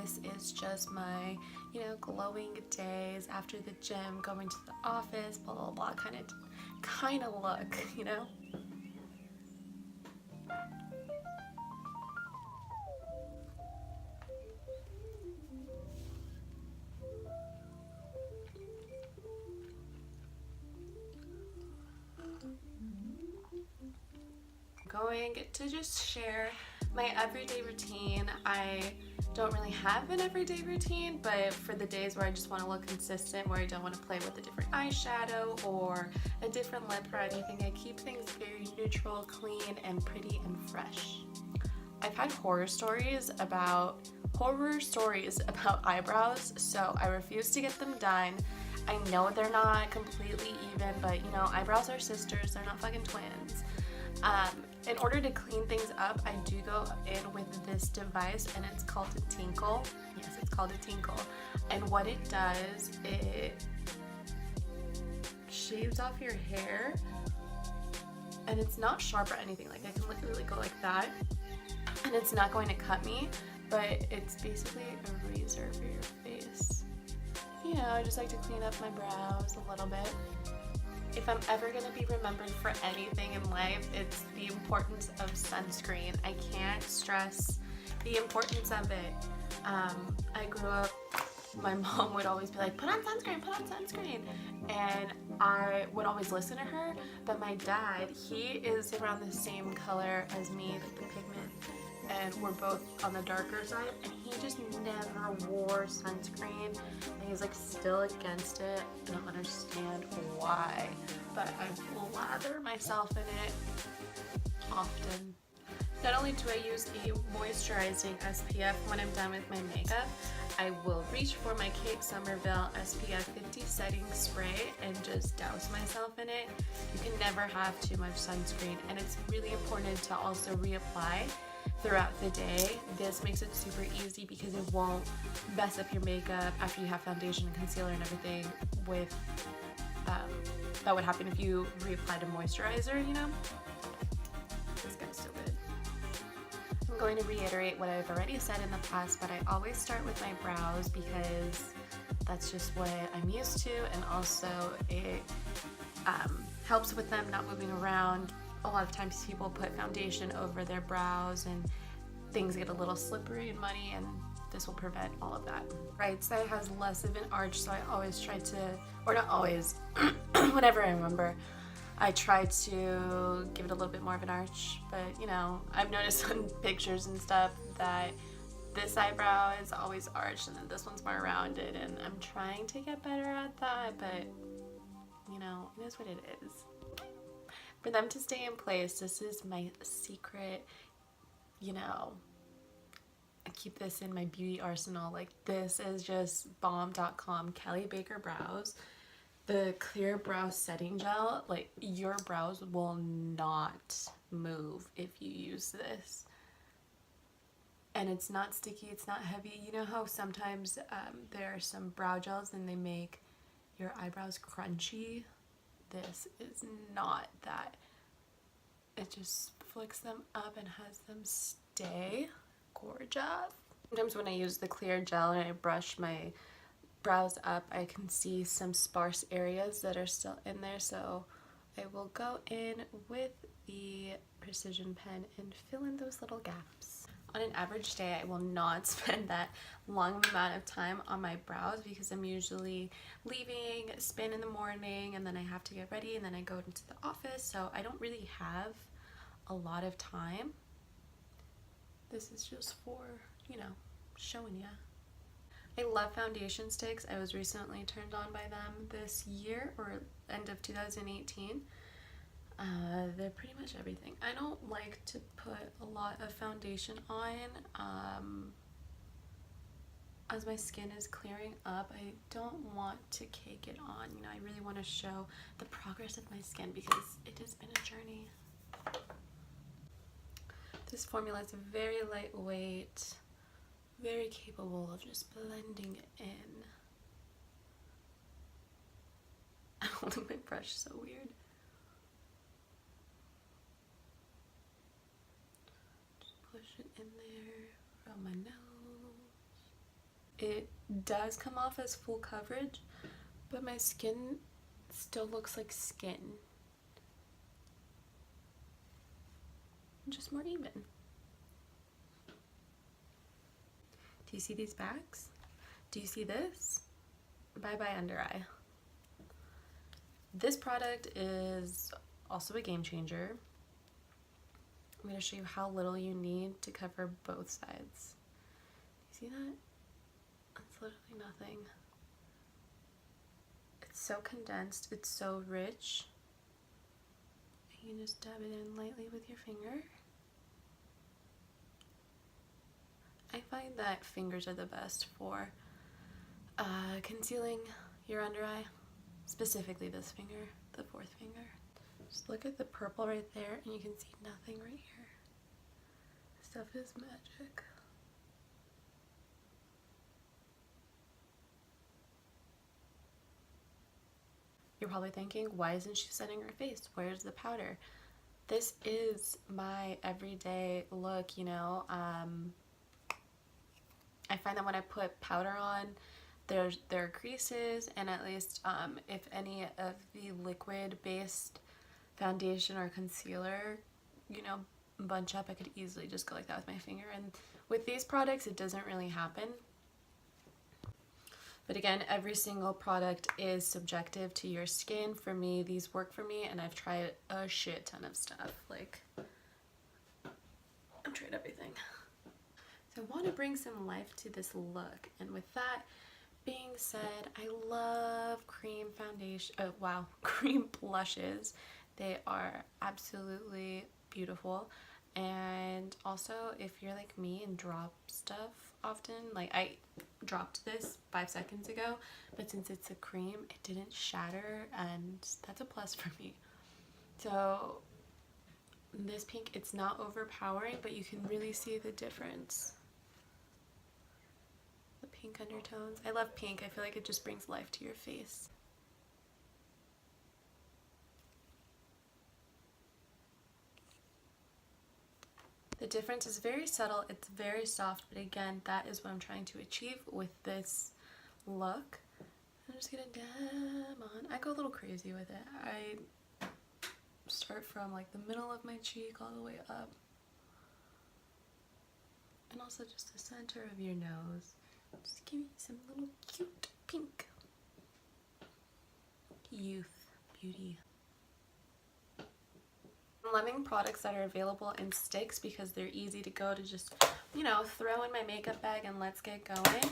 this is just my, you know, glowing days after the gym, going to the office, blah blah blah kind of look, you know. Going to just share my everyday routine. I don't really have an everyday routine, but for the days where I just want to look consistent, where I don't want to play with a different eyeshadow or a different lip or anything, I keep things very neutral, clean, and pretty and fresh. I've had horror stories about eyebrows, so I refuse to get them done. I know they're not completely even, but you know, eyebrows are sisters, they're not fucking twins. In order to clean things up, I do go in with this device, and it's called a tinkle. Yes, it's called a tinkle. And what it does, it shaves off your hair, and it's not sharp or anything. Like, I can literally go like that, and it's not going to cut me, but it's basically a razor for your face. You know, I just like to clean up my brows a little bit. If I'm ever going to be remembered for anything in life, it's the importance of sunscreen. I can't stress the importance of it. I grew up, my mom would always be like, put on sunscreen, and I would always listen to her, but my dad, he is around the same color as me, like the pigment, and we're both on the darker side, and he just never wore sunscreen, and he's like still against it. I don't understand why, but I lather myself in it often. Not only do I use the moisturizing SPF when I'm done with my makeup, I will reach for my Somerville SPF 50 setting spray and just douse myself in it. You can never have too much sunscreen, and it's really important to also reapply throughout the day. This makes it super easy because it won't mess up your makeup after you have foundation and concealer and everything with that would happen if you reapplied a moisturizer, you know. This guy's so good. I'm going to reiterate what I've already said in the past, but I always start with my brows because that's just what I'm used to, and also it helps with them not moving around. A lot of times people put foundation over their brows and things get a little slippery and muddy, and this will prevent all of that. Right side has less of an arch, so I always try to, or not always, whenever I remember, I try to give it a little bit more of an arch. But you know, I've noticed on pictures and stuff that this eyebrow is always arched and then this one's more rounded, and I'm trying to get better at that, but you know, it is what it is. For them to stay in place, this is my secret, you know, I keep this in my beauty arsenal. Like, this is just bomb.com Kelley Baker Brows. The clear brow setting gel, like, your brows will not move if you use this. And it's not sticky, it's not heavy. You know how sometimes there are some brow gels and they make your eyebrows crunchy? This is not that. It just flicks them up and has them stay gorgeous. Sometimes when I use the clear gel and I brush my brows up, I can see some sparse areas that are still in there, so I will go in with the precision pen and fill in those little gaps. On an average day, I will not spend that long amount of time on my brows because I'm usually leaving spin in the morning, and then I have to get ready, and then I go into the office, so I don't really have a lot of time. This is just for, you know, showing ya. I love foundation sticks. I was recently turned on by them this year, or end of 2018. They're pretty much everything. I don't like to put a lot of foundation on. As my skin is clearing up, I don't want to cake it on. You know, I really want to show the progress of my skin because it has been a journey. This formula is very lightweight, very capable of just blending it in. I'm holding my brush so weird. Just push it in there from my nose. it does come off as full coverage, but my skin still looks like skin. Just more even. Do you see these bags? Do you see this? Bye bye under eye. This product is also a game changer. I'm going to show you how little you need to cover both sides. You see that? That's literally nothing. It's so condensed, it's so rich. You can just dab it in lightly with your finger. I find that fingers are the best for concealing your under eye, specifically this finger, the fourth finger. Just look at the purple right there and you can see nothing right here. This stuff is magic. You're probably thinking, why isn't she setting her face? Where's the powder? This is my everyday look, you know. I find that when I put powder on, there are creases, and at least if any of the liquid-based foundation or concealer, you know, bunch up, I could easily just go like that with my finger. And with these products, it doesn't really happen. But again, every single product is subjective to your skin. For me, these work for me, and I've tried a shit ton of stuff. Like, I've tried everything. So I want to bring some life to this look, and with that being said, I love cream foundation, cream blushes. They are absolutely beautiful. And also, if you're like me and drop stuff often, like I dropped this 5 seconds ago, but since it's a cream, it didn't shatter, and that's a plus for me. So this pink, it's not overpowering, but you can really see the difference. The pink undertones. I love pink. I feel like it just brings life to your face. The difference is very subtle, it's very soft, but again, that is what I'm trying to achieve with this look. I'm just gonna dab on. I go a little crazy with it. I start from like the middle of my cheek all the way up. And also just the center of your nose. Just give me some little cute pink. Youth, beauty. I'm loving products that are available in sticks because they're easy to go to just, you know, throw in my makeup bag and let's get going.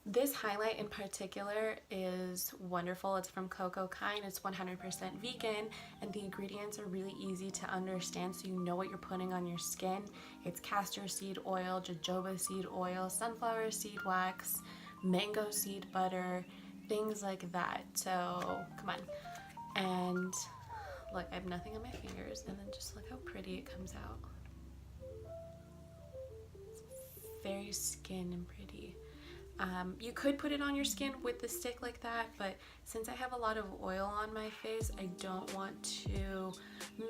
This highlight in particular is wonderful. It's from Cocokind. It's 100% vegan, and the ingredients are really easy to understand, so you know what you're putting on your skin. It's castor seed oil, jojoba seed oil, sunflower seed wax, mango seed butter, things like that. So come on. And look, I have nothing on my fingers, and then just look how pretty it comes out. It's very skin and pretty. You could put it on your skin with the stick like that, but since I have a lot of oil on my face, I don't want to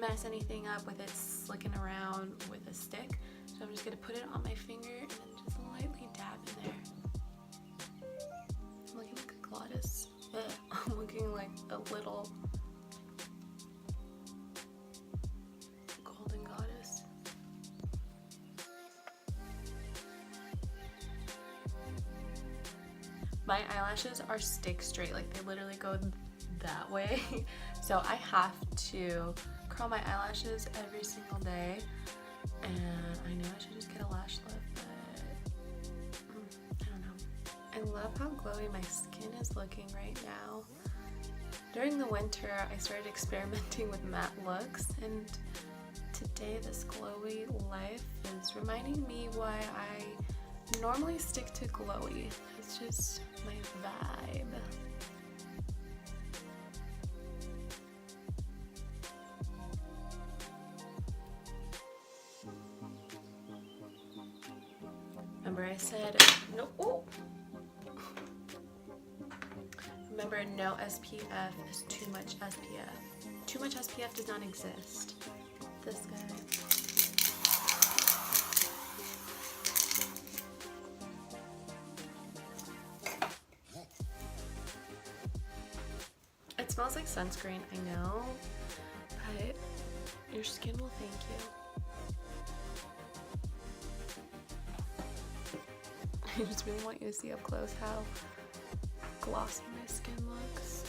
mess anything up with it slicking around with a stick. So I'm just going to put it on my finger and then just lightly dab in there. I'm looking like a goddess. I'm looking like a little golden goddess. My eyelashes are stick straight, like they literally go that way. So I have to curl my eyelashes every single day, and I know I should just get a lash lift, but I don't know. I love how glowy my skin is looking right now. During the winter, I started experimenting with matte looks, and today this glowy life is reminding me why I normally stick to glowy. It's just my vibe. Remember I said no. Oh. Remember, no SPF is too much SPF. Too much SPF does not exist. This guy. smells like sunscreen, I know, but your skin will thank you. I just really want you to see up close how glossy my skin looks.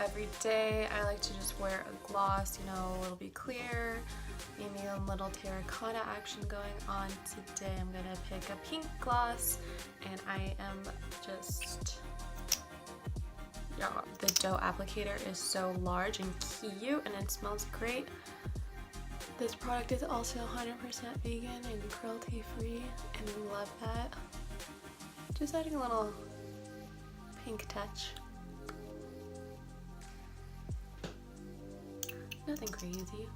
Every day I like to just wear a gloss, you know, it'll be clear, maybe a little terracotta action going on. Today I'm gonna pick a pink gloss, and I am just, yeah, the dough applicator is so large and cute, and it smells great. This product is also 100% vegan and cruelty free, and we love that. Just adding a little pink touch. Nothing crazy.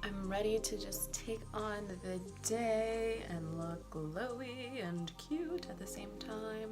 I'm ready to just take on the day and look glowy and cute at the same time.